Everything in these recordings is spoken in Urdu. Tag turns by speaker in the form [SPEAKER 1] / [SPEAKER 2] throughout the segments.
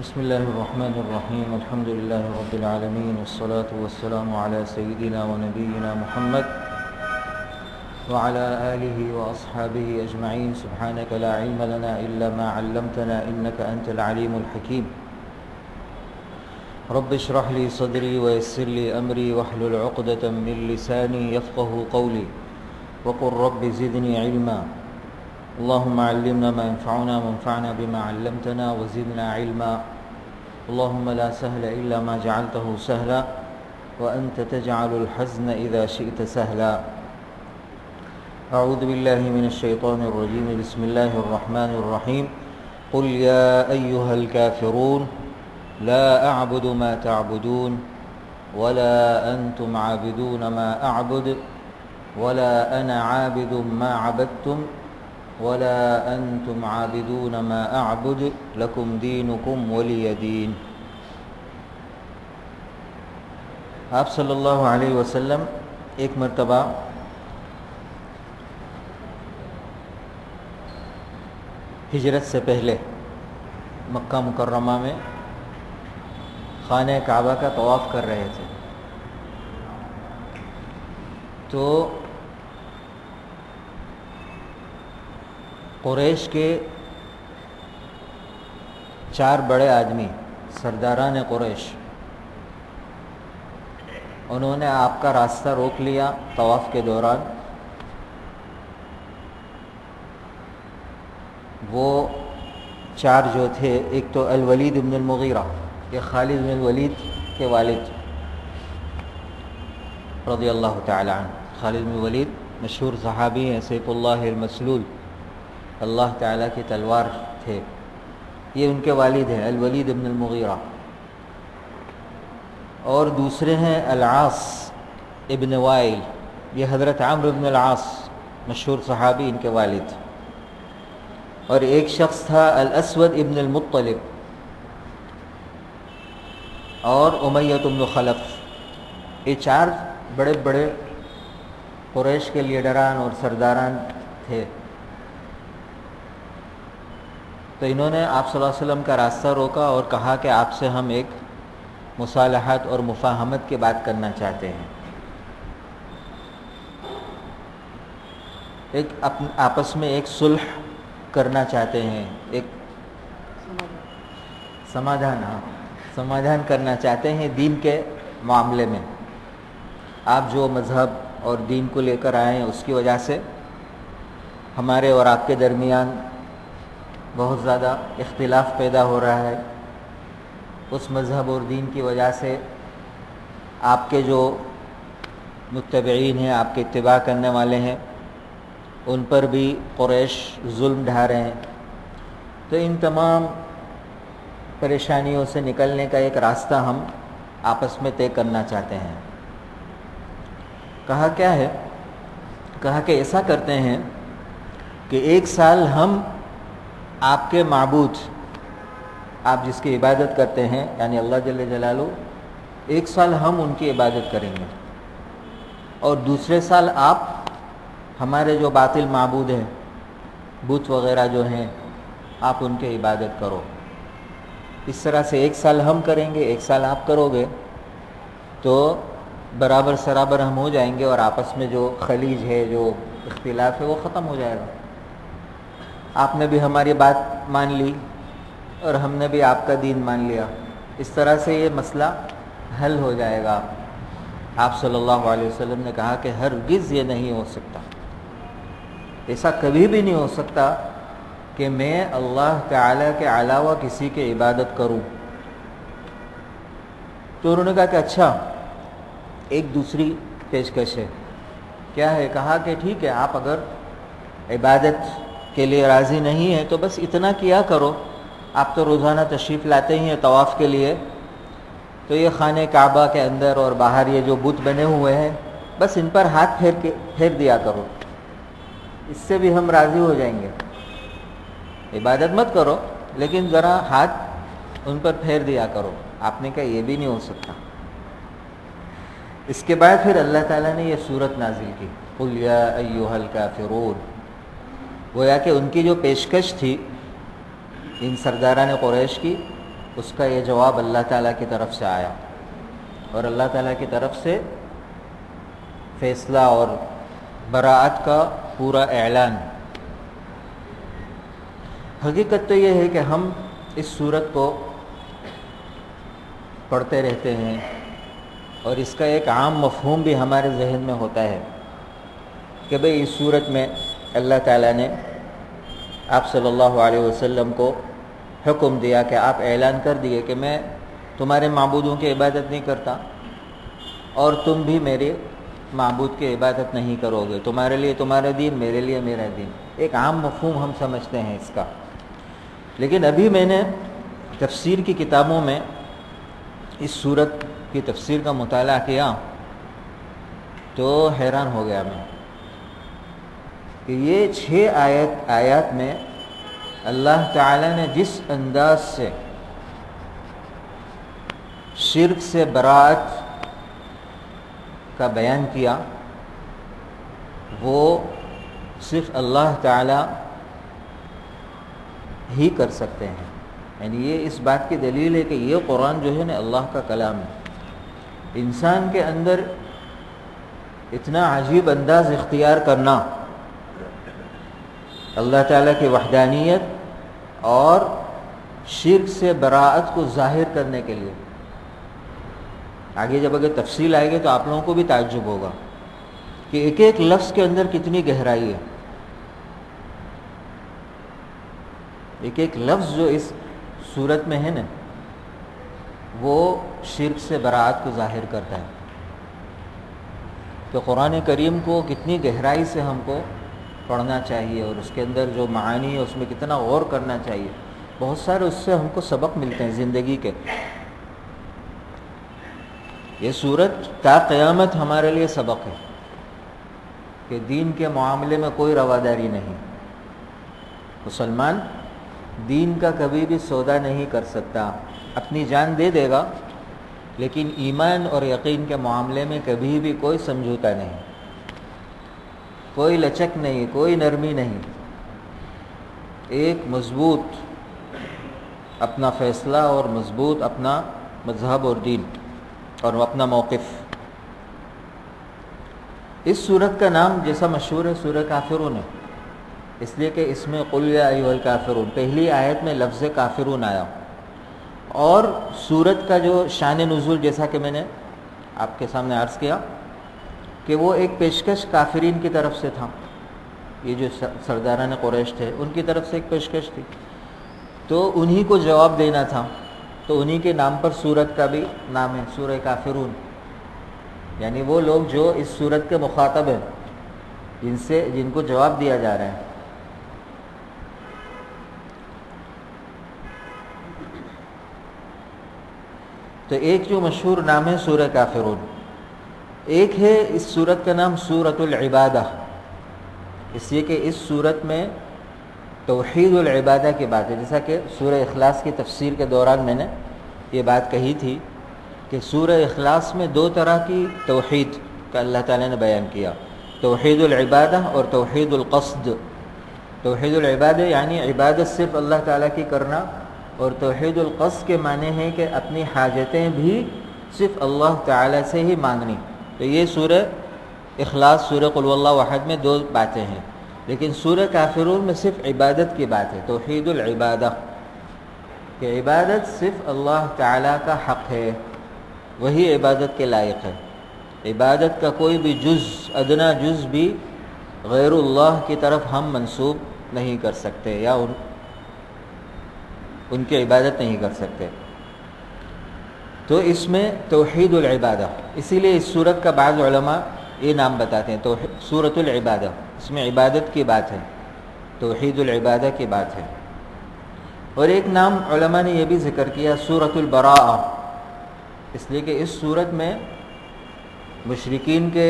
[SPEAKER 1] بسم الله الرحمن الرحيم الحمد لله رب العالمين والصلاة والسلام على سيدنا ونبينا محمد وعلى آله وأصحابه أجمعين. سبحانك لا علم لنا إلا ما علمتنا إنك أنت العليم الحكيم. رب اشرح لي صدري ويسر لي أمري واحلل عقدة من لساني يفقه قولي وقل رب زدني علما. اللهم علمنا ما ينفعنا وانفعنا بما علمتنا وزدنا علما. اللهم لا سهل إلا ما جعلته سهلا وأنت تجعل الحزن إذا شئت سهلا. أعوذ بالله من الشيطان الرجيم. بسم الله الرحمن الرحيم. قل يا أيها الكافرون لا أعبد ما تعبدون ولا أنتم عابدون ما أعبد ولا أنا عابد ما عبدتم ولا أنتم عابدون ما أعبد لكم دينكم ولي دين. آپ صلی اللہ علیہ وسلم ایک مرتبہ ہجرت سے پہلے مکہ مکرمہ میں خانہ کعبہ کا طواف کر رہے تھے، تو قریش کے 4 بڑے آدمی سرداران قریش، انہوں نے آپ کا راستہ روک لیا طواف کے دوران. وہ 4 جو تھے، ایک تو الولید بن المغیرہ، یہ خالد بن الولید کے والد رضی اللہ تعالی عنہ. خالد بن الولید مشہور صحابی ہیں، سیف اللہ المسلول، اللہ تعالیٰ کی تلوار تھے. یہ ان کے والد ہیں الولید بن المغیرہ. اور دوسرے ہیں العاص ابن وائل، یہ حضرت عمرو بن العاص مشہور صحابی، ان کے والد. اور ایک شخص تھا الاسود ابن المطلب اور امیہ بن خلف. یہ 4 بڑے بڑے قریش کے لیڈران اور سرداران تھے. تو انہوں نے آپ صلی اللہ علیہ وسلم کا راستہ روکا اور کہا کہ آپ سے ہم ایک مصالحت اور مفاہمت کی بات کرنا چاہتے ہیں، ایک آپس میں ایک صلح کرنا چاہتے ہیں، ایک سمادھان کرنا چاہتے ہیں دین کے معاملے میں. آپ جو مذہب اور دین کو لے کر آئے ہیں اس کی وجہ سے ہمارے اور آپ کے درمیان بہت زیادہ اختلاف پیدا ہو رہا ہے. اس مذہب اور دین کی وجہ سے آپ کے جو متبعین ہیں، آپ کے اتباع کرنے والے ہیں، ان پر بھی قریش ظلم ڈھا رہے ہیں. تو ان تمام پریشانیوں سے نکلنے کا ایک راستہ ہم آپس میں طے کرنا چاہتے ہیں. کہا کیا ہے؟ کہا کہ ایسا کرتے ہیں کہ 1 سال ہم آپ کے معبود، آپ جس کی عبادت کرتے ہیں یعنی اللہ جل جلالہ، 1 سال ہم ان کی عبادت کریں گے، اور دوسرے سال آپ ہمارے جو باطل معبود ہیں، بت وغیرہ جو ہیں، آپ ان کی عبادت کرو. اس طرح سے 1 سال ہم کریں گے، 1 سال آپ کرو گے، تو برابر سرابر ہم ہو جائیں گے، اور آپس میں جو خلیج ہے، جو اختلاف ہے، وہ ختم ہو جائے گا. آپ نے بھی ہماری بات مان لی اور ہم نے بھی آپ کا دین مان لیا. اس طرح سے یہ مسئلہ حل ہو جائے گا. آپ صلی اللہ علیہ وسلم نے کہا کہ ہرگز یہ نہیں ہو سکتا، ایسا کبھی بھی نہیں ہو سکتا کہ میں اللہ تعالیٰ کے علاوہ کسی کی عبادت کروں. تو انہوں نے کہا کہ اچھا، ایک دوسری پیشکش ہے. کیا ہے؟ کہا کہ ٹھیک ہے، آپ اگر عبادت کے لیے راضی نہیں ہے تو بس اتنا کیا کرو، آپ تو روزانہ تشریف لاتے ہی ہیں طواف کے لیے، تو یہ خانہ کعبہ کے اندر اور باہر یہ جو بت بنے ہوئے ہیں، بس ان پر ہاتھ پھیر دیا کرو، اس سے بھی ہم راضی ہو جائیں گے. عبادت مت کرو لیکن ذرا ہاتھ ان پر پھیر دیا کرو. آپ نے کہا یہ بھی نہیں ہو سکتا. اس کے بعد پھر اللہ تعالیٰ نے یہ سورت نازل کی، قل یا ایھا الکافرون. گویا کہ ان کی جو پیشکش تھی ان سرداران قریش کی، اس کا یہ جواب اللہ تعالیٰ کی طرف سے آیا، اور اللہ تعالیٰ کی طرف سے فیصلہ اور براءت کا پورا اعلان۔ حقیقت تو یہ ہے کہ ہم اس صورت کو پڑھتے رہتے ہیں، اور اس کا ایک عام مفہوم بھی ہمارے ذہن میں ہوتا ہے کہ بھئی اس صورت میں اللہ تعالیٰ نے آپ صلی اللہ علیہ وسلم کو حکم دیا کہ آپ اعلان کر دیے کہ میں تمہارے معبودوں کی عبادت نہیں کرتا، اور تم بھی میرے معبود کی عبادت نہیں کرو گے، تمہارے لیے تمہارا دین، میرے لیے میرا دین۔ ایک عام مفہوم ہم سمجھتے ہیں اس کا، لیکن ابھی میں نے تفسیر کی کتابوں میں اس صورت کی تفسیر کا مطالعہ کیا تو حیران ہو گیا میں کہ یہ 6 آیات میں اللہ تعالیٰ نے جس انداز سے شرک سے براءت کا بیان کیا وہ صرف اللہ تعالیٰ ہی کر سکتے ہیں۔ یعنی یہ اس بات کی دلیل ہے کہ یہ قرآن جو ہے نا اللہ کا کلام ہے۔ انسان کے اندر اتنا عجیب انداز اختیار کرنا اللہ تعالیٰ کی وحدانیت اور شرک سے براءت کو ظاہر کرنے کے لیے، آگے جب اگر تفصیل آئے گی تو آپ لوگوں کو بھی تعجب ہوگا کہ ایک ایک لفظ کے اندر کتنی گہرائی ہے۔ ایک ایک لفظ جو اس صورت میں ہے نا وہ شرک سے براءت کو ظاہر کرتا ہے۔ تو قرآن کریم کو کتنی گہرائی سے ہم کو پڑھنا چاہیے، اور اس کے اندر جو معانی ہے اس میں کتنا غور کرنا چاہیے۔ بہت سارے اس سے ہم کو سبق ملتے ہیں زندگی کے۔ یہ صورت تا قیامت ہمارے لیے سبق ہے کہ دین کے معاملے میں کوئی رواداری نہیں۔ مسلمان دین کا کبھی بھی سودا نہیں کر سکتا، اپنی جان دے دے گا، لیکن ایمان اور یقین کے معاملے میں کبھی بھی کوئی سمجھوتا نہیں، کوئی لچک نہیں، کوئی نرمی نہیں۔ ایک مضبوط اپنا فیصلہ اور مضبوط اپنا مذہب اور دین اور اپنا موقف۔ اس سورت کا نام جیسا مشہور ہے سورہ کافرون ہے، اس لیے کہ اس میں قل یا ایھا الکافرون پہلی آیت میں لفظ کافرون آیا، اور سورت کا جو شان نزول جیسا کہ میں نے آپ کے سامنے عرض کیا کہ وہ ایک پیشکش کافرین کی طرف سے تھا، یہ جو سرداران قریش تھے ان کی طرف سے ایک پیشکش تھی، تو انہی کو جواب دینا تھا، تو انہی کے نام پر سورت کا بھی نام ہے سورہ کافرون۔ یعنی وہ لوگ جو اس سورت کے مخاطب ہیں، جن کو جواب دیا جا رہا ہے۔ تو ایک جو مشہور نام ہے سورہ کافرون، ایک ہے اس سورت کا نام سورۃ العبادہ، اس لیے کہ اس سورت میں توحید العبادہ کی بات ہے، جیسا کہ سورہ اخلاص کی تفسیر کے دوران میں نے یہ بات کہی تھی کہ سورہ اخلاص میں 2 طرح کی توحید کا اللہ تعالیٰ نے بیان کیا، توحید العبادہ اور توحید القصد۔ توحید العبادہ یعنی عبادت صرف اللہ تعالیٰ کی کرنا، اور توحید القصد کے معنی ہے کہ اپنی حاجتیں بھی صرف اللہ تعالیٰ سے ہی مانگنی۔ تو یہ سورہ اخلاص، سورہ قل واللہ احد میں 2 باتیں ہیں، لیکن سورہ کافرون میں صرف عبادت کی بات ہے، توحید العبادہ، کہ عبادت صرف اللہ تعالیٰ کا حق ہے، وہی عبادت کے لائق ہے۔ عبادت کا کوئی بھی جز، ادنا جز بھی غیر اللہ کی طرف ہم منسوب نہیں کر سکتے، یا ان کی عبادت نہیں کر سکتے۔ تو اس میں توحید العبادہ، اسی لیے اس سورت کا بعض علماء یہ نام بتاتے ہیں تو سورۃ العبادہ، اس میں عبادت کی بات ہے، توحید العبادہ کی بات ہے۔ اور ایک نام علماء نے یہ بھی ذکر کیا سورۃ البراءہ، اس لیے کہ اس سورت میں مشرکین کے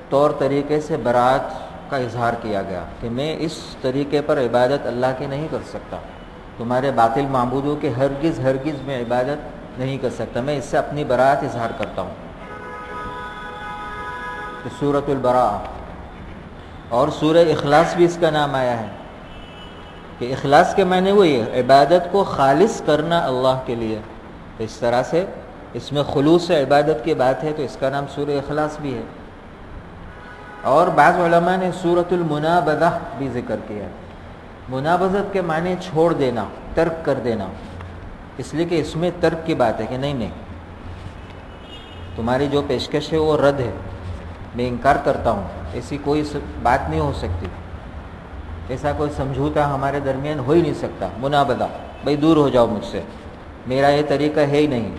[SPEAKER 1] طور طریقے سے براءت کا اظہار کیا گیا کہ میں اس طریقے پر عبادت اللہ کی نہیں کر سکتا، تمہارے باطل معبودوں کے ہرگز میں عبادت نہیں کر سکتا، میں اس سے اپنی براءت اظہار کرتا ہوں۔ تو سورۃ البراءہ، اور سورہ اخلاص بھی اس کا نام آیا ہے، کہ اخلاص کے معنی وہی ہے، عبادت کو خالص کرنا اللہ کے لیے. اس طرح سے اس میں خلوص عبادت کی بات ہے، تو اس کا نام سورہ اخلاص بھی ہے. اور بعض علماء نے سورۃ المنابذہ بھی ذکر کیا ہے. منابذت کے معنی چھوڑ دینا، ترک کر دینا، اس لیے کہ اس میں ترک کی بات ہے کہ نہیں تمہاری جو پیشکش ہے وہ رد ہے، میں انکار کرتا ہوں، ایسی کوئی بات نہیں ہو سکتی، ایسا کوئی سمجھوتا ہمارے درمیان ہو ہی نہیں سکتا. منابذہ، بھائی دور ہو جاؤ مجھ سے، میرا یہ طریقہ ہے ہی نہیں.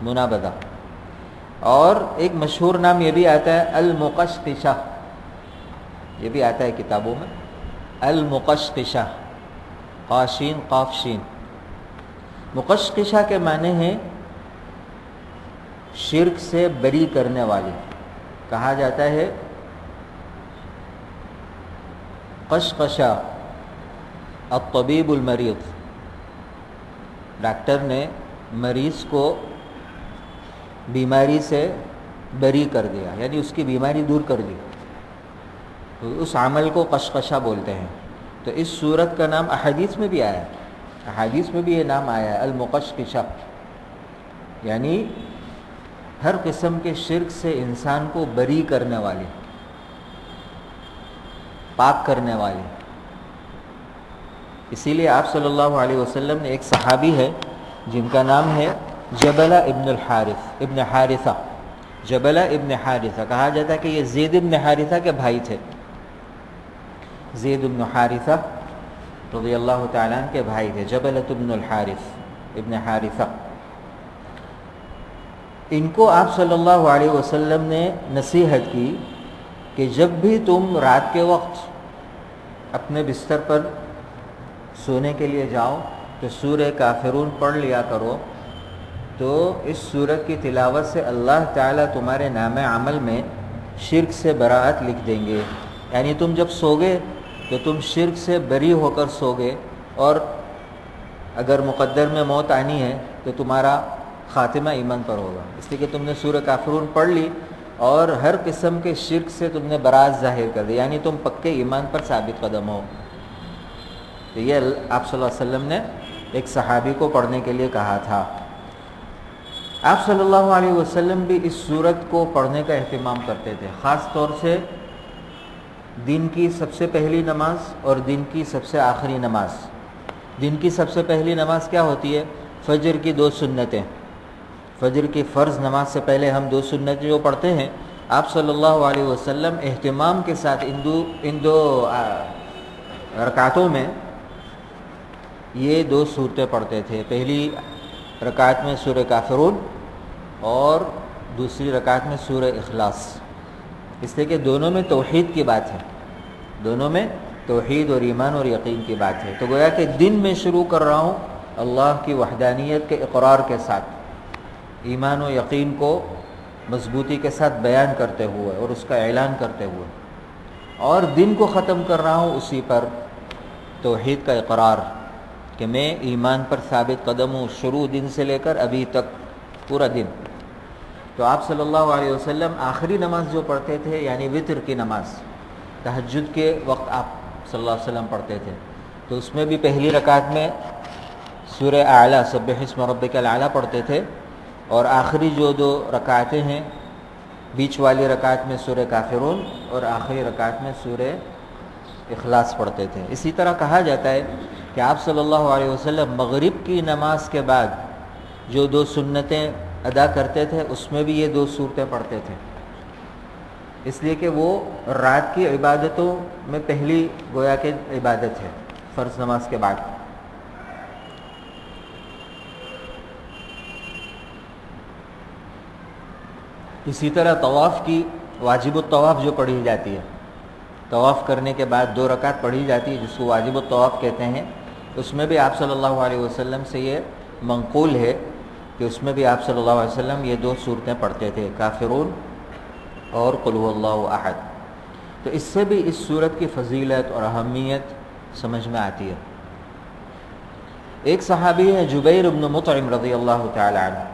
[SPEAKER 1] منابذہ. اور ایک مشہور نام یہ بھی آتا ہے المقشقشہ، یہ بھی آتا ہے کتابوں میں، المقشقشہ، قاشین قاف شین. مقشقشہ کے معنی ہیں شرک سے بری کرنے والے. کہا جاتا ہے قشقشہ الطبیب المریض، ڈاکٹر نے مریض کو بیماری سے بری کر دیا، یعنی اس کی بیماری دور کر دی، تو اس عمل کو قشقشہ بولتے ہیں. تو اس صورت کا نام احادیث میں بھی آیا ہے، احادیث میں بھی یہ نام آیا ہے المقشقشہ، یعنی ہر قسم کے شرک سے انسان کو بری کرنے والے، پاک کرنے والے. اسی لیے آپ صلی اللہ علیہ وسلم نے، ایک صحابی ہے جن کا نام ہے جبلہ ابن الحارث ابن حارثہ، جبلہ ابن حارثہ، کہا جاتا ہے کہ یہ زید ابن حارثہ کے بھائی تھے. زید ابن حارثہ رضی اللہ تعالیٰ عنہ کے بھائی تھے، جبلہ ابن الحارث ابن حارثہ. ان کو آپ صلی اللہ علیہ وسلم نے نصیحت کی کہ جب بھی تم رات کے وقت اپنے بستر پر سونے کے لیے جاؤ تو سورہ کافرون پڑھ لیا کرو، تو اس سورت کی تلاوت سے اللہ تعالیٰ تمہارے نام عمل میں شرک سے براءت لکھ دیں گے. یعنی تم جب سوگے تو تم شرک سے بری ہو کر سوگے، اور اگر مقدر میں موت آنی ہے تو تمہارا خاتمہ ایمان پر ہوگا، اس لیے کہ تم نے سورہ کافرون پڑھ لی اور ہر قسم کے شرک سے تم نے براءت ظاہر کر دی، یعنی تم پکے ایمان پر ثابت قدم ہو. تو یہ آپ صلی اللہ علیہ وسلم نے ایک صحابی کو پڑھنے کے لیے کہا تھا. آپ صلی اللہ علیہ وسلم بھی اس سورت کو پڑھنے کا اہتمام کرتے تھے، خاص طور سے دن کی سب سے پہلی نماز اور دن کی سب سے آخری نماز. دن کی سب سے پہلی نماز کیا ہوتی ہے؟ فجر کی 2 سنتیں. فجر کی فرض نماز سے پہلے ہم 2 سنتیں جو پڑھتے ہیں، آپ صلی اللہ علیہ وسلم اہتمام کے ساتھ ان دو رکعتوں میں یہ 2 صورتیں پڑھتے تھے. پہلی رکعت میں سورہ کافرون اور دوسری رکعت میں سورہ اخلاص، اس لیے کہ دونوں میں توحید کی بات ہے، دونوں میں توحید اور ایمان اور یقین کی بات ہے. تو گویا کہ دن میں شروع کر رہا ہوں اللہ کی وحدانیت کے اقرار کے ساتھ، ایمان و یقین کو مضبوطی کے ساتھ بیان کرتے ہوئے اور اس کا اعلان کرتے ہوئے، اور دن کو ختم کر رہا ہوں اسی پر توحید کا اقرار کہ میں ایمان پر ثابت قدم ہوں، شروع دن سے لے کر ابھی تک پورا دن. تو آپ صلی اللہ علیہ وسلم آخری نماز جو پڑھتے تھے، یعنی وتر کی نماز، تہجد کے وقت آپ صلی اللہ علیہ وسلم پڑھتے تھے، تو اس میں بھی پہلی رکعت میں سورہ اعلیٰ سبح اسم ربک الاعلیٰ پڑھتے تھے، اور آخری جو 2 رکعتیں ہیں، بیچ والی رکعت میں سورہ کافرون اور آخری رکعت میں سورہ اخلاص پڑھتے تھے. اسی طرح کہا جاتا ہے کہ آپ صلی اللہ علیہ وسلم مغرب کی نماز کے بعد جو 2 سنتیں ادا کرتے تھے، اس میں بھی یہ 2 صورتیں پڑھتے تھے، اس لیے کہ وہ رات کی عبادتوں میں پہلی گویا کہ عبادت ہے فرض نماز کے بعد. اسی طرح طواف کی واجب الطواف جو پڑھی جاتی ہے، طواف کرنے کے بعد 2 رکعت پڑھی جاتی ہے جس کو واجب الطواف کہتے ہیں، اس میں بھی آپ صلی اللہ علیہ وسلم سے یہ منقول ہے کہ اس میں بھی آپ صلی اللہ علیہ وسلم یہ 2 صورتیں پڑھتے تھے، کافرون اور قل هو اللہ احد. تو اس سے بھی اس صورت کی فضیلت اور اہمیت سمجھ میں آتی ہے. ایک صحابی ہے جبیر بن مطعم رضی اللہ تعالی عنہ،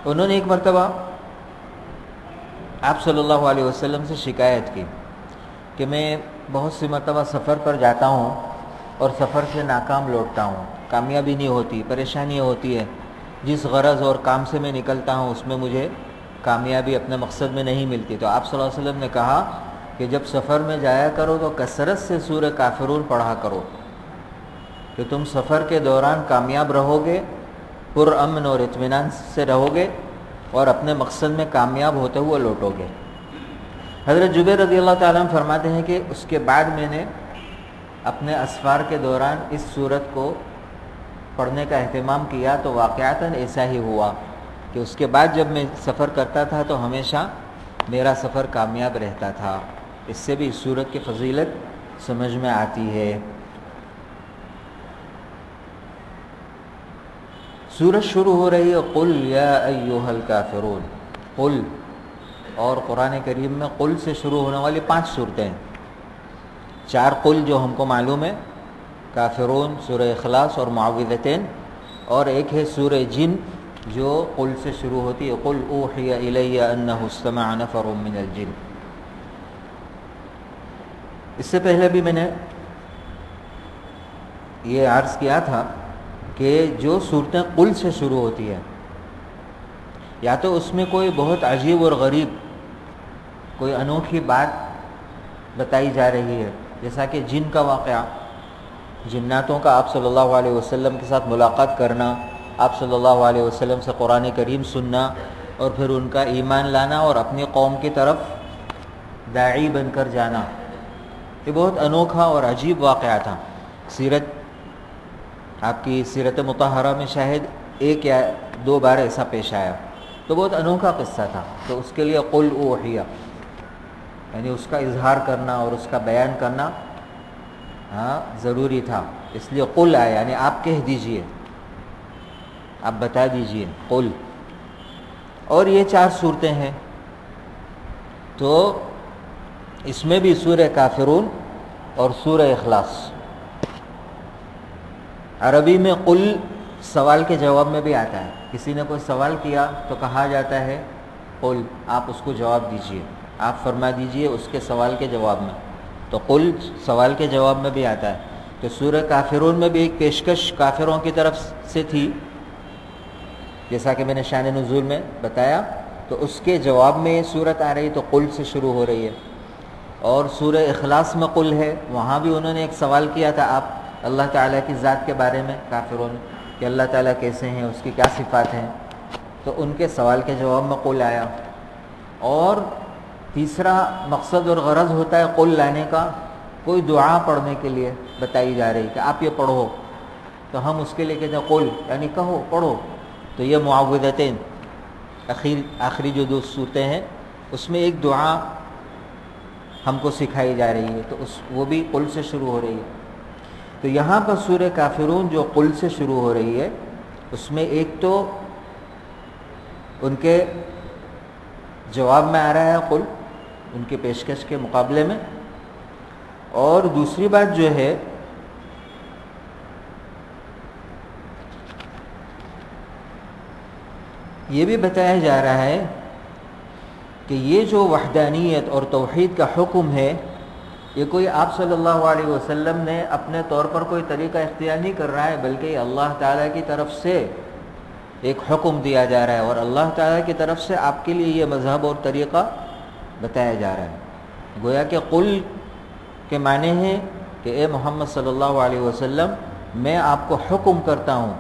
[SPEAKER 1] انہوں نے ایک مرتبہ آپ صلی اللہ علیہ وسلم سے شکایت کی کہ میں بہت سی مرتبہ سفر پر جاتا ہوں اور سفر سے ناکام لوٹتا ہوں، کامیابی نہیں ہوتی، پریشانی ہوتی ہے، جس غرض اور کام سے میں نکلتا ہوں اس میں مجھے کامیابی اپنے مقصد میں نہیں ملتی۔ تو آپ صلی اللہ علیہ وسلم نے کہا کہ جب سفر میں جایا کرو تو کثرت سے سورہ کافرون پڑھا کرو، کہ تم سفر کے دوران کامیاب رہو گے، پرامن اور اطمینان سے رہو گے اور اپنے مقصد میں کامیاب ہوتے ہوئے لوٹو گے۔ حضرت جبیر رضی اللہ تعالیٰ عنہ فرماتے ہیں کہ اس کے بعد میں نے اپنے اسفار کے دوران اس سورت کو پڑھنے کا اہتمام کیا تو واقعتاً ایسا ہی ہوا کہ اس کے بعد جب میں سفر کرتا تھا تو ہمیشہ میرا سفر کامیاب رہتا تھا۔ اس سے بھی اس سورت کی فضیلت سمجھ میں آتی ہے۔ سورت شروع ہو رہی ہے قل یا ایھا الکافرون، قل، اور قرآن کریم میں قل سے شروع ہونے والی 5 صورتیں ہیں۔ 4 قل جو ہم کو معلوم ہے، کافرون، سورہ اخلاص اور معوذتین، اور ایک ہے سورہ جن جو قل سے شروع ہوتی ہے، قل اوحی الی انہ استمع نفر من الجن۔ اس سے پہلے بھی میں نے یہ عرض کیا تھا کہ جو صورتیں قل سے شروع ہوتی ہیں یا تو اس میں کوئی بہت عجیب اور غریب کوئی انوکھی بات بتائی جا رہی ہے، جیسا کہ جن کا واقعہ، جناتوں کا آپ صلی اللہ علیہ وسلم کے ساتھ ملاقات کرنا، آپ صلی اللہ علیہ وسلم سے قرآن کریم سننا اور پھر ان کا ایمان لانا اور اپنی قوم کی طرف داعی بن کر جانا، یہ بہت انوکھا اور عجیب واقعہ تھا۔ سیرت، آپ کی سیرت مطہرہ میں شاید 1 یا 2 بار ایسا پیش آیا، تو بہت انوکھا قصہ تھا۔ تو اس کے لیے قل اوحیہ، یعنی اس کا اظہار کرنا اور اس کا بیان کرنا ضروری تھا، اس لیے قل آیا، یعنی آپ کہہ دیجئے، آپ بتا دیجئے، قل۔ اور یہ 4 صورتیں ہیں، تو اس میں بھی سورہ کافرون اور سورہ اخلاص۔ عربی میں قل سوال کے جواب میں بھی آتا ہے، کسی نے کوئی سوال کیا تو کہا جاتا ہے قل، آپ اس کو جواب دیجئے، آپ فرما دیجئے اس کے سوال کے جواب میں، تو قل سوال کے جواب میں بھی آتا ہے۔ تو سورہ کافرون میں بھی ایک پیشکش کافروں کی طرف سے تھی، جیسا کہ میں نے شان نزول میں بتایا، تو اس کے جواب میں یہ صورت آ رہی، تو قل سے شروع ہو رہی ہے۔ اور سورہ اخلاص میں قل ہے، وہاں بھی انہوں نے ایک سوال کیا تھا آپ اللہ تعالیٰ کی ذات کے بارے میں، کافروں نے، کہ اللہ تعالیٰ کیسے ہیں، اس کی کیا صفات ہیں، تو ان کے سوال کے جواب میں قل آیا۔ اور تیسرا مقصد اور غرض ہوتا ہے قل لانے کا، کوئی دعا پڑھنے کے لیے بتائی جا رہی کہ آپ یہ پڑھو، تو ہم اس کے لیے کہتے ہیں قل، یعنی کہو، پڑھو۔ تو یہ معوذتین، آخری جو 2 صورتیں ہیں، اس میں ایک دعا ہم کو سکھائی جا رہی ہے، تو وہ بھی قل سے شروع ہو رہی ہے۔ تو یہاں پر سورہ کافرون جو قل سے شروع ہو رہی ہے، اس میں ایک تو ان کے جواب میں آ رہا ہے قل، ان کے پیشکش کے مقابلے میں، اور دوسری بات جو ہے یہ بھی بتایا جا رہا ہے کہ یہ جو وحدانیت اور توحید کا حکم ہے، یہ کوئی آپ صلی اللہ علیہ وسلم نے اپنے طور پر کوئی طریقہ اختیار نہیں کر رہا ہے، بلکہ یہ اللہ تعالیٰ کی طرف سے ایک حکم دیا جا رہا ہے، اور اللہ تعالیٰ کی طرف سے آپ کے لیے یہ مذہب اور طریقہ بتایا جا رہا ہے۔ گویا کہ قل کے معنی ہے کہ اے محمد صلی اللہ علیہ وسلم، میں آپ کو حکم کرتا ہوں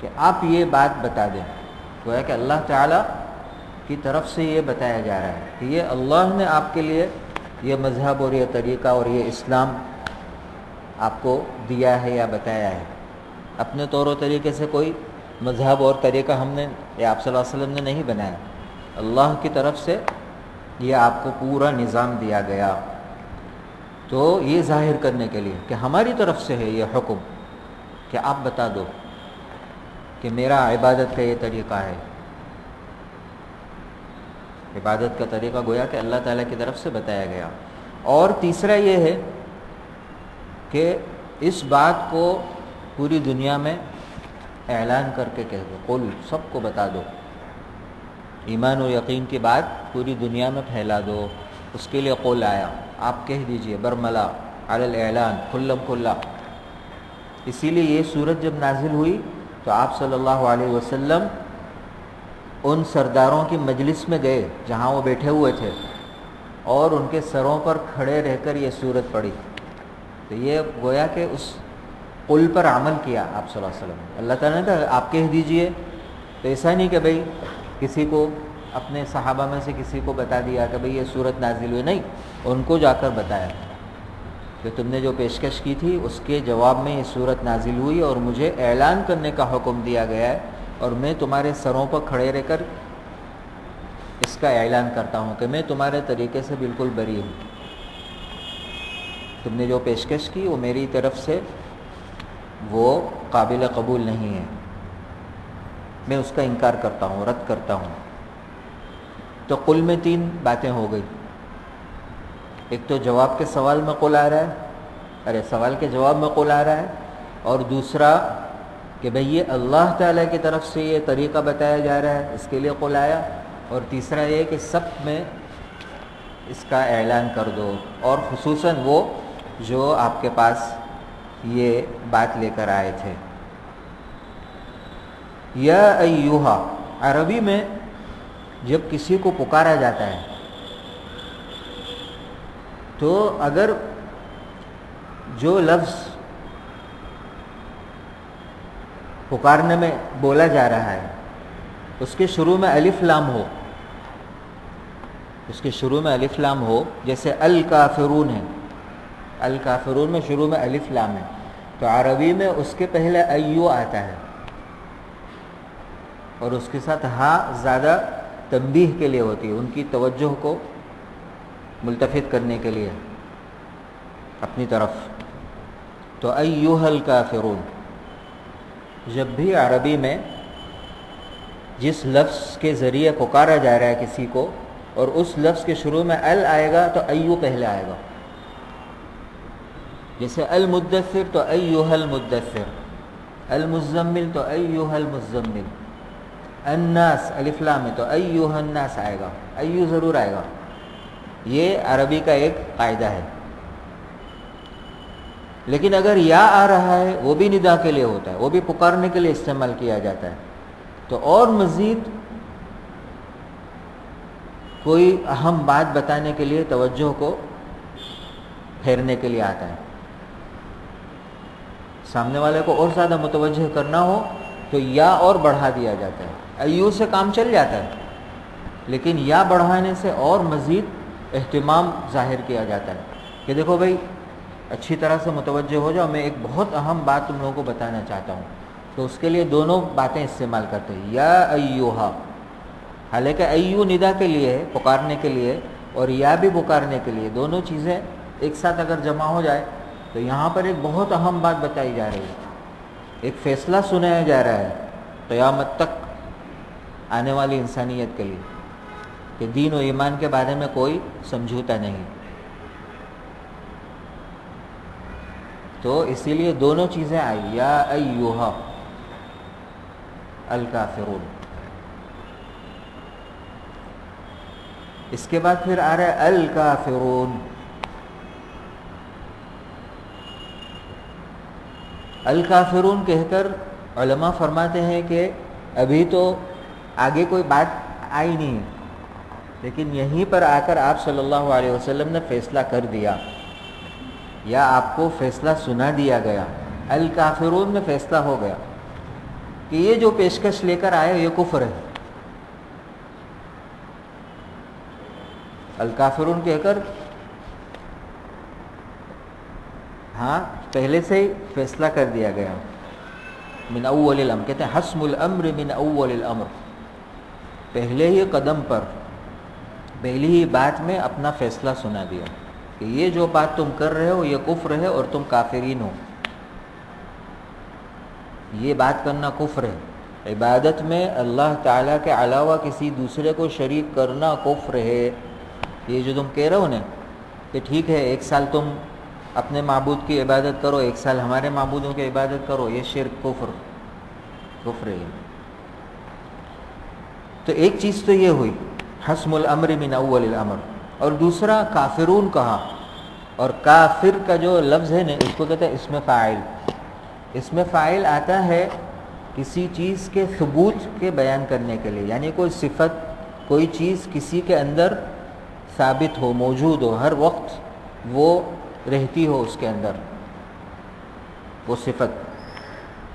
[SPEAKER 1] کہ آپ یہ بات بتا دیں۔ گویا کہ اللہ تعالیٰ کی طرف سے یہ بتایا جا رہا ہے کہ یہ اللہ نے آپ کے لیے یہ مذہب اور یہ طریقہ اور یہ اسلام آپ کو دیا ہے یا بتایا ہے۔ اپنے طور و طریقے سے کوئی مذہب اور طریقہ ہم نے یا آپ صلی اللہ علیہ وسلم نے نہیں بنایا، اللہ کی طرف سے یہ آپ کو پورا نظام دیا گیا۔ تو یہ ظاہر کرنے کے لیے کہ ہماری طرف سے ہے یہ حکم کہ آپ بتا دو کہ میرا عبادت کا یہ طریقہ ہے۔ عبادت کا طریقہ گویا کہ اللہ تعالیٰ کی طرف سے بتایا گیا۔ اور تیسرا یہ ہے کہ اس بات کو پوری دنیا میں اعلان کر کے کہہ دو، قل، سب کو بتا دو، ایمان و یقین کی بات پوری دنیا میں پھیلا دو، اس کے لیے قل آیا۔ آپ کہہ دیجئے برملا علی الاعلان کھلم کھلا. اسی لیے یہ صورت جب نازل ہوئی تو آپ صلی اللہ علیہ وسلم ان سرداروں کی مجلس میں گئے جہاں وہ بیٹھے ہوئے تھے اور ان کے سروں پر کھڑے رہ کر یہ صورت پڑھی. تو یہ گویا کہ اس قل پر عمل کیا آپ صلی اللہ علیہ وسلم. اللہ تعالیٰ نے کہا آپ کہہ دیجئے. تو ایسا نہیں کہ بھئی کسی کو اپنے صحابہ میں سے کسی کو بتا دیا کہ بھئی یہ صورت نازل ہوئی، نہیں، ان کو جا کر بتایا کہ تم نے جو پیشکش کی تھی اس کے جواب میں یہ صورت نازل ہوئی اور مجھے اعلان کرنے کا حکم دیا گیا ہے اور میں تمہارے سروں پر کھڑے رہ کر اس کا اعلان کرتا ہوں کہ میں تمہارے طریقے سے بالکل بری ہوں. تم نے جو پیشکش کی وہ میری طرف سے وہ قابل قبول نہیں ہے، میں اس کا انکار کرتا ہوں، رد کرتا ہوں. تو قل میں 3 باتیں ہو گئی. ایک تو جواب کے سوال میں قل آ رہا ہے، سوال کے جواب میں قل آ رہا ہے، اور دوسرا کہ بھئی یہ اللہ تعالیٰ کی طرف سے یہ طریقہ بتایا جا رہا ہے، اس کے لیے قل آیا، اور تیسرا یہ کہ سب میں اس کا اعلان کر دو، اور خصوصاً وہ جو آپ کے پاس یہ بات لے کر آئے تھے. یا ایہا، عربی میں جب کسی کو پکارا جاتا ہے تو اگر جو لفظ پکارنے میں بولا جا رہا ہے اس کے شروع میں الف لام ہو، اس کے شروع میں الف لام ہو، جیسے الکافرون ہے، الکافرون میں شروع میں الف لام ہے، تو عربی میں اس کے پہلے ایو آتا ہے اور اس کے ساتھ ہاں زیادہ تنبیہ کے لیے ہوتی ہے، ان کی توجہ کو ملتفت کرنے کے لیے اپنی طرف. تو ایھا الکافرون، جب بھی عربی میں جس لفظ کے ذریعے پکارا جا رہا ہے کسی کو اور اس لفظ کے شروع میں ال آئے گا تو ایو پہلے آئے گا. جیسے المدثر تو ایھا المدثر، المزمل تو ایھا المزمل، الناس الف لام ہے تو ایھا الناس آئے گا، ایو ضرور آئے گا. یہ عربی کا ایک قاعدہ ہے. لیکن اگر یا آ رہا ہے وہ بھی ندا کے لیے ہوتا ہے، وہ بھی پکارنے کے لیے استعمال کیا جاتا ہے، تو اور مزید کوئی اہم بات بتانے کے لیے توجہ کو پھیرنے کے لیے آتا ہے. سامنے والے کو اور زیادہ متوجہ کرنا ہو تو یا اور بڑھا دیا جاتا ہے. ایو سے کام چل جاتا ہے لیکن یا بڑھانے سے اور مزید اہتمام ظاہر کیا جاتا ہے کہ دیکھو بھائی اچھی طرح سے متوجہ ہو جاؤ، میں ایک بہت اہم بات تم لوگوں کو بتانا چاہتا ہوں. تو اس کے لیے دونوں باتیں استعمال کرتے ہیں، یا ایھا. حالانکہ ایو ندا کے لیے ہے، پکارنے کے لیے، اور یا بھی پکارنے کے لیے، دونوں چیزیں ایک ساتھ اگر جمع ہو جائے تو یہاں پر ایک بہت اہم بات بتائی جا رہی ہے، ایک فیصلہ سنایا جا رہا ہے قیامت تک آنے والی انسانیت کے لیے کہ دین و ایمان کے بارے میں کوئی سمجھوتا نہیں. تو اسی لیے دونوں چیزیں آئی، یا ایھا الکافرون. اس کے بعد پھر آ رہا ہے الکافرون. الکافرون کہہ کر علماء فرماتے ہیں کہ ابھی تو آگے کوئی بات آئی نہیں، لیکن یہیں پر آ کر آپ صلی اللہ علیہ وسلم نے فیصلہ کر دیا یا آپ کو فیصلہ سنا دیا گیا. الکافرون میں فیصلہ ہو گیا کہ یہ جو پیشکش لے کر آئے یہ کفر ہے. الکافرون کہہ کر ہاں پہلے سے ہی فیصلہ کر دیا گیا. من اول الامر، کہتے ہیں حسم الامر من اول الامر، پہلے ہی قدم پر پہلی ہی بات میں اپنا فیصلہ سنا دیا کہ یہ جو بات تم کر رہے ہو یہ کفر ہے اور تم کافرین ہو. یہ بات کرنا کفر ہے. عبادت میں اللہ تعالیٰ کے علاوہ کسی دوسرے کو شریک کرنا کفر ہے. یہ جو تم کہہ رہے ہو نا کہ ٹھیک ہے ایک سال تم اپنے معبود کی عبادت کرو، ایک سال ہمارے معبودوں کی عبادت کرو، یہ شرک کفر ہے. تو ایک چیز تو یہ ہوئی حسم الامر من اول الامر، اور دوسرا کافرون کہا اور کافر کا جو لفظ ہے نا اس کو کہتے ہیں اسم فاعل. اسم فاعل آتا ہے کسی چیز کے ثبوت کے بیان کرنے کے لیے، یعنی کوئی صفت، کوئی چیز کسی کے اندر ثابت ہو، موجود ہو، ہر وقت وہ رہتی ہو اس کے اندر وہ صفت،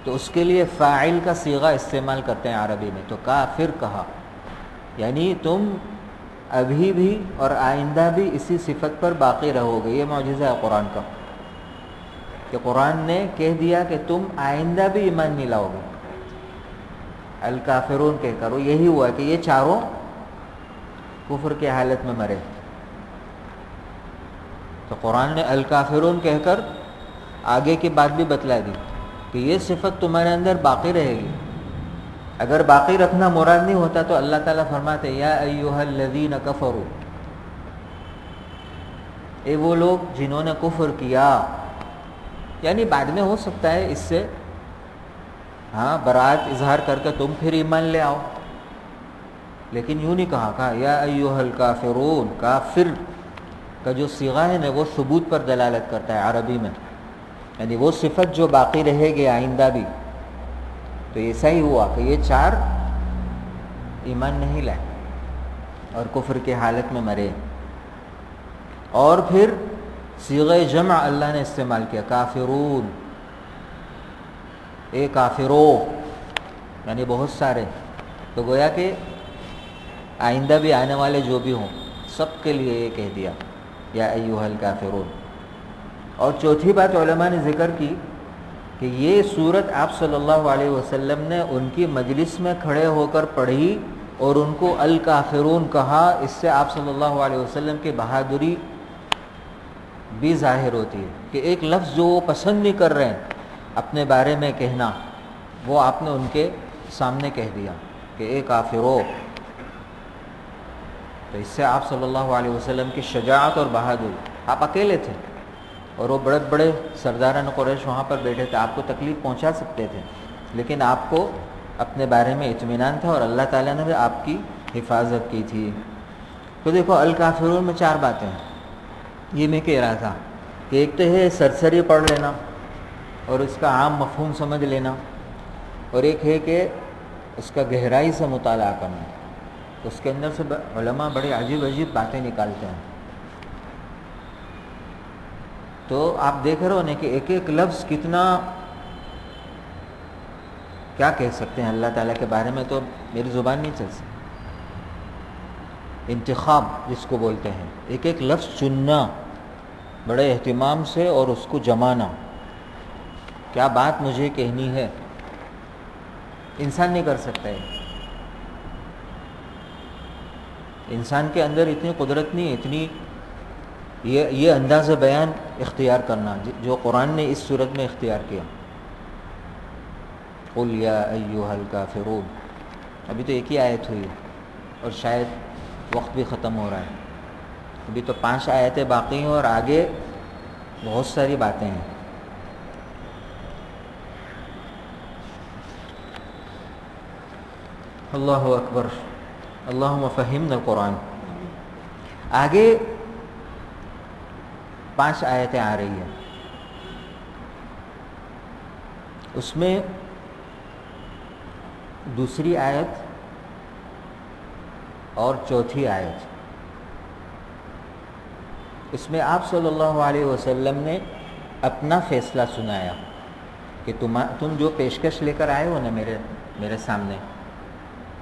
[SPEAKER 1] تو اس کے لیے فاعل کا صیغہ استعمال کرتے ہیں عربی میں. تو کافر کہا یعنی تم ابھی بھی اور آئندہ بھی اسی صفت پر باقی رہو گے. یہ معجزہ ہے قرآن کا کہ قرآن نے کہہ دیا کہ تم آئندہ بھی ایمان نہیں لاؤ گے. الکافرون کہہ کر یہی ہوا کہ یہ چاروں کفر کی حالت میں مرے. تو قرآن نے الکافرون کہہ کر آگے کی بات بھی بتلا دی کہ یہ صفت تمہارے اندر باقی رہے گی. اگر باقی رکھنا مراد نہیں ہوتا تو اللہ تعالیٰ فرماتے یا ایھا الذین کفروا، اے وہ لوگ جنہوں نے کفر کیا. یعنی بعد میں ہو سکتا ہے اس سے برات اظہار کر کے تم پھر ایمان لے آؤ، لیکن یوں نہیں کہا یا ایھا الکافرون. کافر کا جو صیغہ ہے نا وہ ثبوت پر دلالت کرتا ہے عربی میں، یعنی وہ صفت جو باقی رہے گی آئندہ بھی. تو ایسا ہی ہوا کہ یہ چار ایمان نہیں لائے اور کفر کی حالت میں مرے. اور پھر صیغہ جمع اللہ نے استعمال کیا، کافرون، اے کافرو، یعنی بہت سارے. تو گویا کہ آئندہ بھی آنے والے جو بھی ہوں سب کے لیے یہ کہہ دیا یا ایھا الکافرون. اور چوتھی بات علماء نے ذکر کی کہ یہ صورت آپ صلی اللہ علیہ وسلم نے ان کی مجلس میں کھڑے ہو کر پڑھی اور ان کو الکافرون کہا. اس سے آپ صلی اللہ علیہ وسلم کی بہادری بھی ظاہر ہوتی ہے کہ ایک لفظ جو وہ پسند نہیں کر رہے ہیں اپنے بارے میں کہنا، وہ آپ نے ان کے سامنے کہہ دیا کہ اے کافرو. تو اس سے آپ صلی اللہ علیہ وسلم کی شجاعت اور بہادری. آپ اکیلے تھے اور وہ بڑے بڑے سرداران قریش وہاں پر بیٹھے تھے، آپ کو تکلیف پہنچا سکتے تھے، لیکن آپ کو اپنے بارے میں اطمینان تھا اور اللہ تعالیٰ نے بھی آپ کی حفاظت کی تھی. تو دیکھو الکافرون میں چار باتیں ہیں. یہ میں کہہ رہا تھا کہ ایک تو ہے سرسری پڑھ لینا اور اس کا عام مفہوم سمجھ لینا، اور ایک ہے کہ اس کا گہرائی سے مطالعہ کرنا. اس کے اندر سے علماء بڑی عجیب عجیب باتیں نکالتے ہیں. تو آپ دیکھ رہے ہو نا کہ ایک ایک لفظ کتنا کیا کہہ سکتے ہیں اللہ تعالیٰ کے بارے میں، تو میری زبان نہیں چل سکتی. انتخاب جس کو بولتے ہیں، ایک ایک لفظ چننا بڑے اہتمام سے اور اس کو جمانا. کیا بات مجھے کہنی ہے، انسان نہیں کر سکتا ہے. انسان کے اندر اتنی قدرت نہیں، اتنی یہ انداز بیان اختیار کرنا جو قرآن نے اس صورت میں اختیار کیا. قل یا ایھا الکافرون. ابھی تو ایک ہی آیت ہوئی اور شاید وقت بھی ختم ہو رہا ہے. ابھی تو 5 آیتیں باقی ہیں اور آگے بہت ساری باتیں ہیں. اللہ اکبر. اللہم فہمنا القرآن. آگے 5 آیتیں آ رہی ہیں، اس میں دوسری آیت اور چوتھی آیت، اس میں آپ صلی اللہ علیہ وسلم نے اپنا فیصلہ سنایا کہ تم جو پیشکش لے کر آئے ہو نا میرے سامنے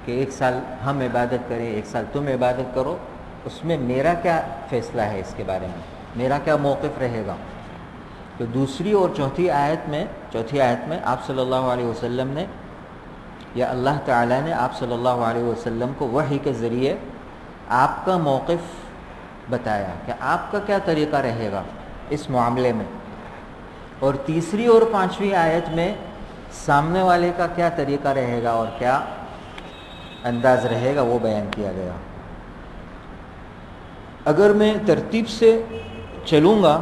[SPEAKER 1] کہ 1 سال ہم عبادت کریں 1 سال تم عبادت کرو، اس میں میرا کیا فیصلہ ہے، اس کے بارے میں میرا کیا موقف رہے گا. تو دوسری اور چوتھی آیت میں آپ صلی اللہ علیہ وسلم نے یا اللہ تعالیٰ نے آپ صلی اللہ علیہ وسلم کو وحی کے ذریعے آپ کا موقف بتایا کہ آپ کا کیا طریقہ رہے گا اس معاملے میں. اور تیسری اور 5ویں آیت میں سامنے والے کا کیا طریقہ رہے گا اور کیا انداز رہے گا وہ بیان کیا گیا. اگر میں ترتیب سے چلوں گا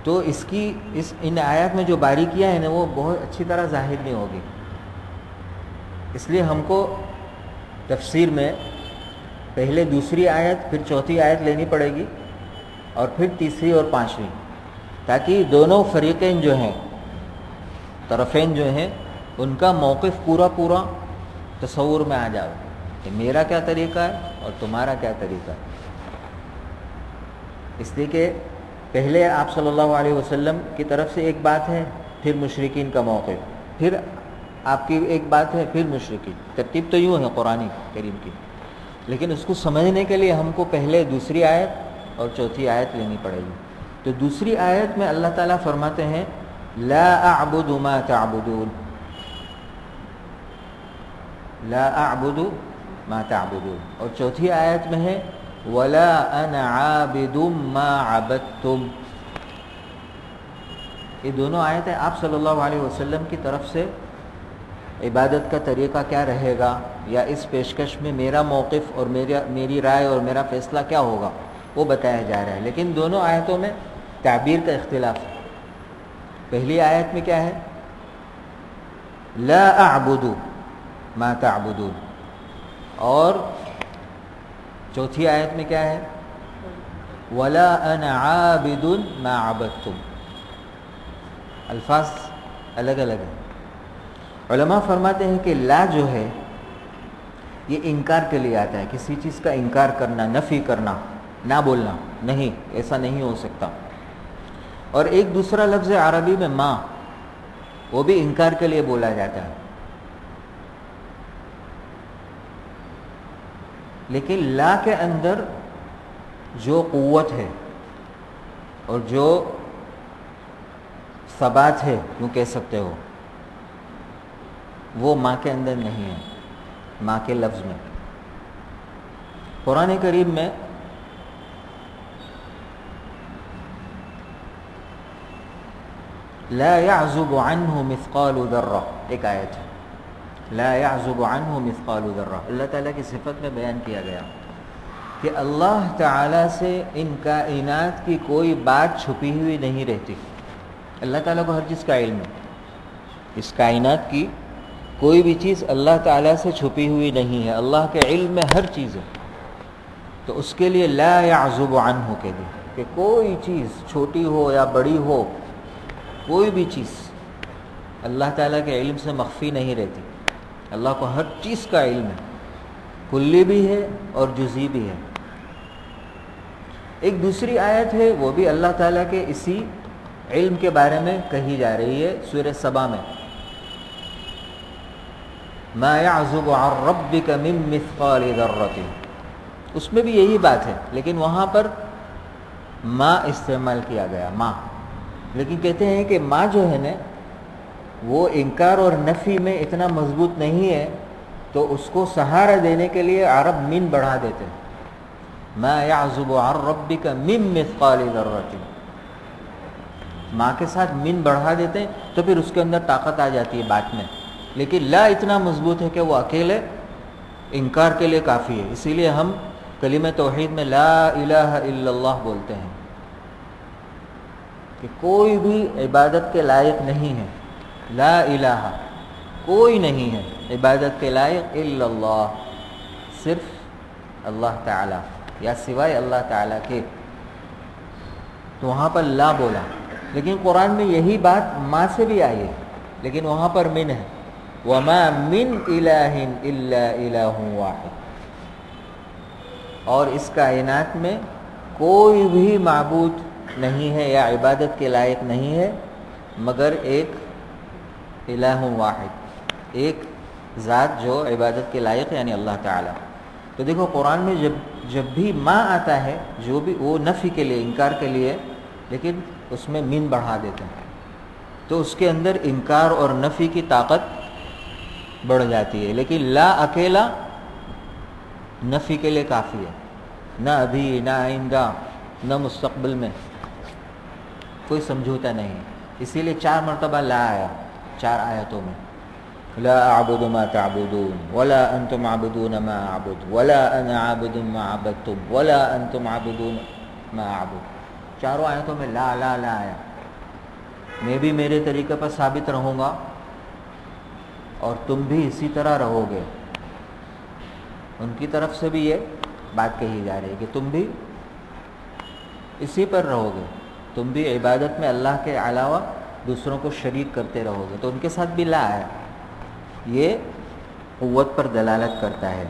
[SPEAKER 1] تو ان آیات میں جو باریکیاں ہیں نا وہ بہت اچھی طرح ظاہر نہیں ہوگی. اس لیے ہم کو تفسیر میں پہلے دوسری آیت پھر چوتھی آیت لینی پڑے گی اور پھر تیسری اور پانچویں، تاکہ دونوں فریقین جو ہیں، طرفین جو ہیں، ان کا موقف پورا تصور میں آ جائے کہ میرا کیا طریقہ ہے اور تمہارا کیا طریقہ ہے۔ اس لیے کہ پہلے آپ صلی اللہ علیہ وسلم کی طرف سے ایک بات ہے، پھر مشرکین کا موقف، پھر آپ کی ایک بات ہے، پھر مشرکین، ترتیب تو یوں ہے قرآن کریم کی، لیکن اس کو سمجھنے کے لیے ہم کو پہلے دوسری آیت اور چوتھی آیت لینی پڑے گی۔ تو دوسری آیت میں اللہ تعالیٰ فرماتے ہیں لا اعبد ما تعبدون، لا اعبد ما تعبدون، اور چوتھی آیت میں ہے ولا انا عابد ما عبدتم۔ یہ دونوں آیتیں آپ صلی اللہ علیہ وسلم کی طرف سے عبادت کا طریقہ کیا رہے گا، یا اس پیشکش میں میرا موقف اور میری رائے اور میرا فیصلہ کیا ہوگا، وہ بتایا جا رہا ہے۔ لیکن دونوں آیتوں میں تعبیر کا اختلاف ہے۔ پہلی آیت میں کیا ہے لا اعبد ما تعبدون، اور چوتھی آیت میں کیا ہے ولا انا عابد ما عبدتم۔ الفاظ الگ الگ ہیں۔ علماء فرماتے ہیں کہ لا جو ہے یہ انکار کے لیے آتا ہے، کسی چیز کا انکار کرنا، نفی کرنا، نہ بولنا، نہیں ایسا نہیں ہو سکتا۔ اور ایک دوسرا لفظ عربی میں ما، وہ بھی انکار کے لیے بولا جاتا ہے۔ لیکن لا کے اندر جو قوت ہے اور جو ثبات ہے، یوں کہہ سکتے ہو، وہ ماں کے اندر نہیں ہے، ماں کے لفظ میں۔ قرآن کریم میں لا يعزب عنہ مثقال ذرہ ایک آیت ہے، لا يعزب عنہ مثقال ذرہ، اللہ تعالیٰ کی صفت میں بیان کیا گیا کہ اللہ تعالیٰ سے ان کائنات کی کوئی بات چھپی ہوئی نہیں رہتی۔ اللہ تعالیٰ کو ہر چیز کا علم ہے، اس کائنات کی کوئی بھی چیز اللہ تعالیٰ سے چھپی ہوئی نہیں ہے، اللہ کے علم میں ہر چیز ہے۔ تو اس کے لیے لا يعزب عنہ کے لیے کہ کوئی چیز چھوٹی ہو یا بڑی ہو، کوئی بھی چیز اللہ تعالیٰ کے علم سے مخفی نہیں رہتی۔ اللہ کو ہر چیز کا علم ہے، کلی بھی ہے اور جزئی بھی ہے۔ ایک دوسری آیت ہے، وہ بھی اللہ تعالیٰ کے اسی علم کے بارے میں کہی جا رہی ہے، سورہ سبا میں ما يعزب عن ربك من مثقال ذرة، اس میں بھی یہی بات ہے، لیکن وہاں پر ما استعمال کیا گیا، ما۔ لیکن کہتے ہیں کہ ما جو ہے نا وہ انکار اور نفی میں اتنا مضبوط نہیں ہے، تو اس کو سہارا دینے کے لیے عرب من بڑھا دیتے ہیں، ما يعزب عن ربك من مثقال ذرة، ماں کے ساتھ من بڑھا دیتے ہیں تو پھر اس کے اندر طاقت آ جاتی ہے بات میں۔ لیکن لا اتنا مضبوط ہے کہ وہ اکیلے انکار کے لیے کافی ہے۔ اسی لیے ہم کلمہ توحید میں لا الہ الا اللہ بولتے ہیں کہ کوئی بھی عبادت کے لائق نہیں ہے، لا الہ، کوئی نہیں ہے عبادت کے لائق الا اللہ، صرف اللہ تعالی یا سوائے اللہ تعالی کے۔ تو وہاں پر لا بولا، لیکن قرآن میں یہی بات ماں سے بھی آئی ہے، لیکن وہاں پر من ہے، وما من الہ الا الہ واحد، اور اس کائنات میں کوئی بھی معبود نہیں ہے یا عبادت کے لائق نہیں ہے مگر ایک الہ واحد، ایک ذات جو عبادت کے لائق ہے، یعنی اللہ تعالی۔ تو دیکھو قرآن میں جب بھی ما آتا ہے، جو بھی وہ نفی کے لیے، انکار کے لیے، لیکن اس میں من بڑھا دیتے ہیں تو اس کے اندر انکار اور نفی کی طاقت بڑھ جاتی ہے۔ لیکن لا اکیلا نفی کے لیے کافی ہے، نہ ابھی، نہ آئندہ، نہ مستقبل میں کوئی سمجھوتا نہیں ہے۔ اسی لیے 4 مرتبہ لا آیا 4 آیتوں میں، لا اعبد ما تعبدون ولا انتم عابدون ما اعبد ولا انا عابد ما عبدتم ولا انتم عابدون ما اعبد، چاروں آیتوں میں لا لا لا آیا۔ میں بھی میرے طریقے پر ثابت رہوں گا اور تم بھی اسی طرح رہو گے۔ ان کی طرف سے بھی یہ بات کہی جا رہی ہے کہ تم بھی اسی پر رہو گے، تم بھی عبادت میں اللہ کے علاوہ دوسروں کو شریک کرتے رہو گے، تو ان کے ساتھ بھی لا ہے، یہ قوت پر دلالت کرتا ہے۔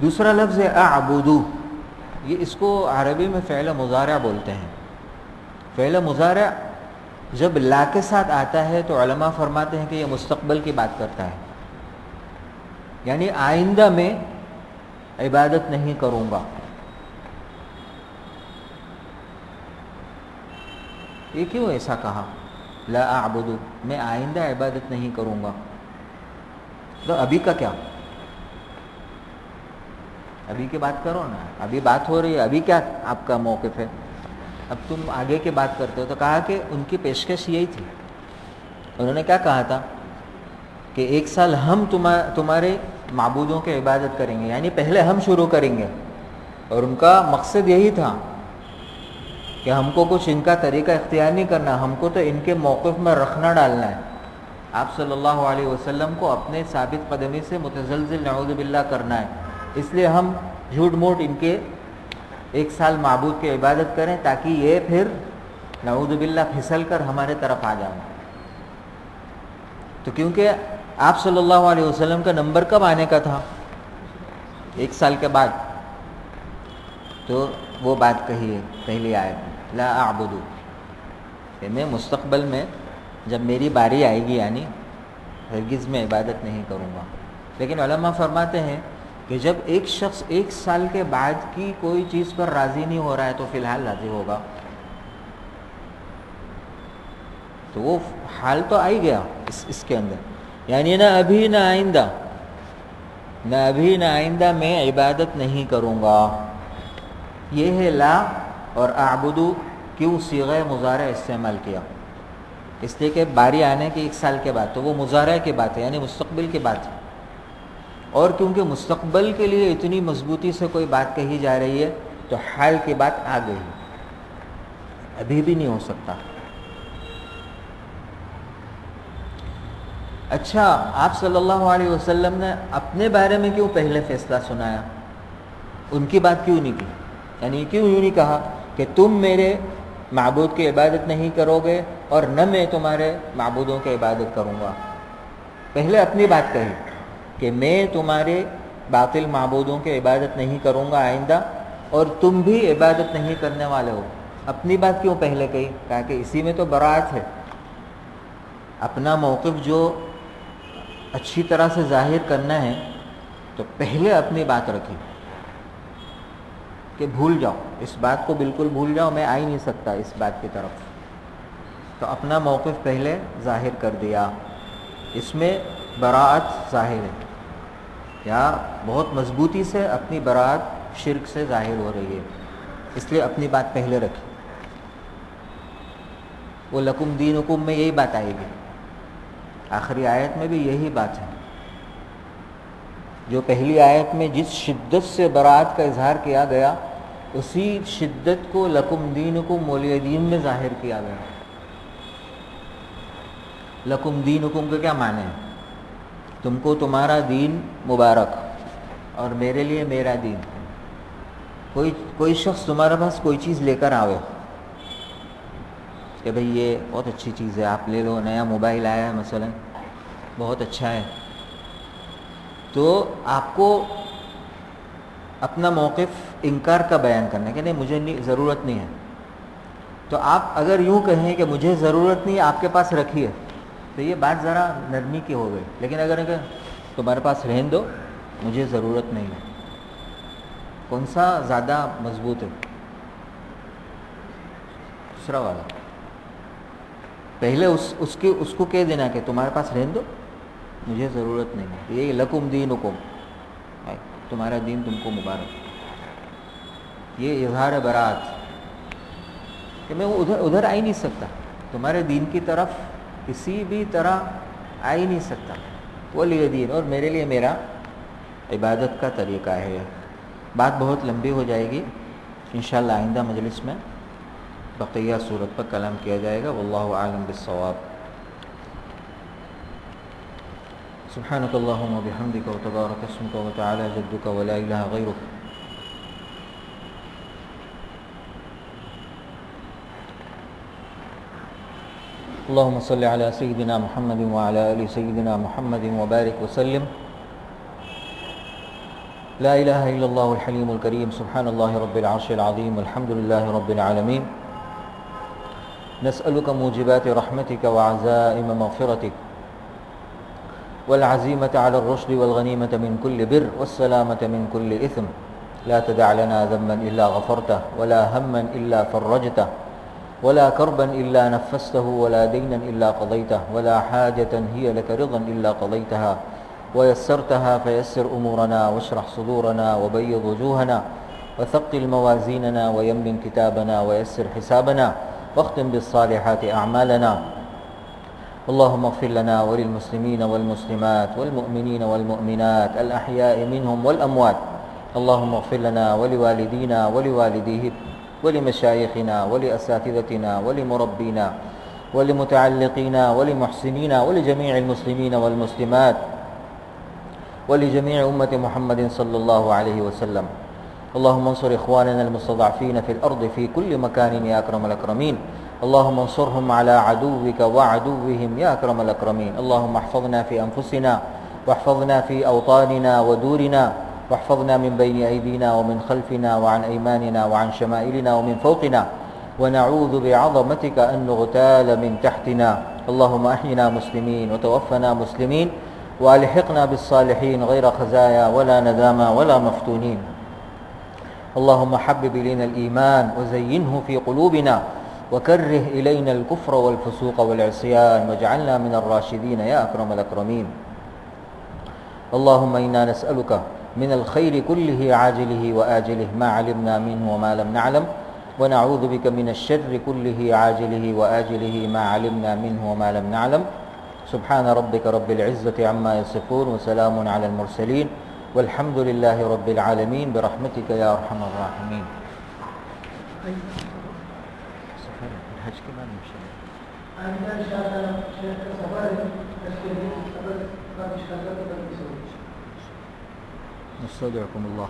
[SPEAKER 1] دوسرا لفظ ہے اعبدو، یہ اس کو عربی میں فعل مضارع بولتے ہیں۔ فعل مضارع جب لا کے ساتھ آتا ہے تو علماء فرماتے ہیں کہ یہ مستقبل کی بات کرتا ہے، یعنی آئندہ میں عبادت نہیں کروں گا۔ یہ کیوں ایسا کہا لا اعبد، میں آئندہ عبادت نہیں کروں گا؟ تو ابھی کا کیا؟ ابھی کی بات کرو نا، ابھی بات ہو رہی ہے، ابھی کیا آپ کا موقف ہے؟ اب تم آگے کی بات کرتے ہو۔ تو کہا کہ ان کی پیشکش یہی تھی، انہوں نے کیا کہا تھا کہ 1 سال ہم تمہارے معبودوں کی عبادت کریں گے، یعنی پہلے ہم شروع کریں گے، اور ان کا مقصد یہی تھا کہ ہم کو کچھ ان کا طریقہ اختیار نہیں کرنا، ہم کو تو ان کے موقف میں رکھنا ڈالنا ہے، آپ صلی اللہ علیہ وسلم کو اپنے ثابت قدمی سے متزلزل نعوذ باللہ کرنا ہے، اس لیے ہم جھوٹ موٹ ان کے 1 سال معبود کی عبادت کریں تاکہ یہ پھر نعوذ باللہ پھسل کر ہمارے طرف آ جائیں۔ تو کیونکہ آپ صلی اللہ علیہ وسلم کا نمبر کب آنے کا تھا؟ 1 سال کے بعد، تو وہ بات کہی ہے پہلی آیت میں، لا اعبدو، کہ میں مستقبل میں جب میری باری آئے گی یعنی ہرگز میں عبادت نہیں کروں گا۔ لیکن علماء فرماتے ہیں کہ جب ایک شخص 1 سال کے بعد کی کوئی چیز پر راضی نہیں ہو رہا ہے تو فی الحال راضی ہوگا، تو وہ حال تو آ ہی گیا اس کے اندر، یعنی نہ ابھی نہ آئندہ، نہ ابھی نہ آئندہ میں عبادت نہیں کروں گا۔ یہ ہے لا اور اعبدو کیوں صیغہ مضارع استعمال کیا؟ اس لیے کہ باری آنے کے 1 سال کے بعد، تو وہ مضارع کی بات ہے یعنی مستقبل کی بات ہے، اور کیونکہ مستقبل کے لیے اتنی مضبوطی سے کوئی بات کہی جا رہی ہے تو حال کی بات آ گئی، ابھی بھی نہیں ہو سکتا۔ اچھا، آپ صلی اللہ علیہ وسلم نے اپنے بارے میں کیوں پہلے فیصلہ سنایا؟ ان کی بات کیوں نہیں کی؟ یعنی کیوں یوں نہیں کہا کہ تم میرے معبود کی عبادت نہیں کرو گے اور نہ میں تمہارے معبودوں کی عبادت کروں گا؟ پہلے اپنی بات کہی کہ میں تمہارے باطل معبودوں کی عبادت نہیں کروں گا آئندہ، اور تم بھی عبادت نہیں کرنے والے ہو۔ اپنی بات کیوں پہلے کہی؟ کہا کہ اسی میں تو براعت ہے، اپنا موقف جو اچھی طرح سے ظاہر کرنا ہے تو پہلے اپنی بات رکھی کہ بھول جاؤ اس بات کو، بالکل بھول جاؤ، میں آ ہی نہیں سکتا اس بات کی طرف، تو اپنا موقف پہلے ظاہر کر دیا۔ اس میں براعت ظاہر ہے، یا بہت مضبوطی سے اپنی براعت شرک سے ظاہر ہو رہی ہے، اس لیے اپنی بات پہلے رکھی۔ وہ لکم دینکم میں یہی بات آئے گی، آخری آیت میں بھی یہی بات ہے، جو پہلی آیت میں جس شدت سے براعت کا اظہار کیا گیا اسی شدت کو لکم دینکم ولی دین میں ظاہر کیا گیا۔ لکم دینکم کا کیا معنی ہے؟ تم کو تمہارا دین مبارک اور میرے لیے میرا دین۔ کوئی شخص تمہارے پاس کوئی چیز لے کر آوے کہ بھئی یہ بہت اچھی چیز ہے، آپ لے لو، نیا موبائل آیا ہے مثلا، بہت اچھا ہے، تو آپ کو اپنا موقف انکار کا بیان کرنا ہے کہ نہیں مجھے ضرورت نہیں ہے۔ تو آپ اگر یوں کہیں کہ مجھے ضرورت نہیں، آپ کے پاس رکھیے، تو یہ بات ذرا نرمی کی ہو گئی۔ لیکن اگر تمہارے پاس رہن دو، مجھے ضرورت نہیں ہے، کون سا زیادہ مضبوط ہے؟ دوسرا والا، پہلے اس کو کہہ دینا کہ تمہارے پاس رہن دو، مجھے ضرورت نہیں ہے، یہ لکم دینکم، تمہارا دین تم کو مبارک۔ یہ اظہار براعت کہ میں ادھر آ ہی نہیں سکتا، تمہارے دین کی طرف کسی بھی طرح آ ہی نہیں سکتا، ولی دین، اور میرے لیے میرا عبادت کا طریقہ ہے۔ بات بہت لمبی ہو جائے گی، انشاءاللہ آئندہ مجلس میں بقیہ صورت پر کلام کیا جائے گا۔ واللہ اعلم بالصواب۔ سبحانک اللہم و بحمدک و تبارک اسمک و تعالی جدک و لا الہ غیرک۔ اللهم صل على سيدنا محمد وعلى آل سيدنا محمد وبارك وسلم. لا إله إلا الله الحليم الكريم، سبحان الله رب العرش العظيم، والحمد لله رب العالمين. نسألك موجبات رحمتك وعزائم مغفرتك والعزيمة على الرشد والغنيمة من كل بر والسلامة من كل إثم. لا تدع لنا ذنبا إلا غفرته، ولا هما إلا فرجته، ولا كربا إلا نفسته، ولا دينا إلا قضيته، ولا حاجة هي لك رضا إلا قضيتها ويسرتها. فيسر أمورنا واشرح صدورنا وبيض وجوهنا وثقل موازيننا ويمن كتابنا ويسر حسابنا واختم بالصالحات أعمالنا. اللهم اغفر لنا وللمسلمين والمسلمات والمؤمنين والمؤمنات الأحياء منهم والأموات. اللهم اغفر لنا ولوالدينا ولوالديهم ولمشايخنا ولأساتذتنا ولمربينا ولمتعلقينا ولمحسنينا ولجميع المسلمين والمسلمات ولجميع أمة محمد صلى الله عليه وسلم. اللهم انصر إخواننا المستضعفين في الأرض في كل مكان يا أكرم الأكرمين. اللهم انصرهم على عدوك وعدوهم يا أكرم الأكرمين. اللهم احفظنا في أنفسنا واحفظنا في أوطاننا ودورنا، واحفظنا من بين أيدينا ومن خلفنا وعن أيماننا وعن شمائلنا ومن فوقنا، ونعوذ بعظمتك أن نغتال من تحتنا. اللهم أحينا مسلمين وتوفنا مسلمين، والحقنا بالصالحين غير خزايا ولا ندامى ولا مفتونين. اللهم حبب إلينا الإيمان وزينه في قلوبنا، وكره إلينا الكفر والفسوق والعصيان، واجعلنا من الراشدين يا أكرم الأكرمين. اللهم إنا نسألك من الخير كله عاجله وآجله ما علمنا منه وما لم نعلم، ونعوذ بك من الشر كله عاجله وآجله ما علمنا منه وما لم نعلم. سبحان ربك رب العزة عما يصفون، وسلام على المرسلين، والحمد لله رب العالمين، برحمتك يا أرحم الراحمين. نستودعكم الله.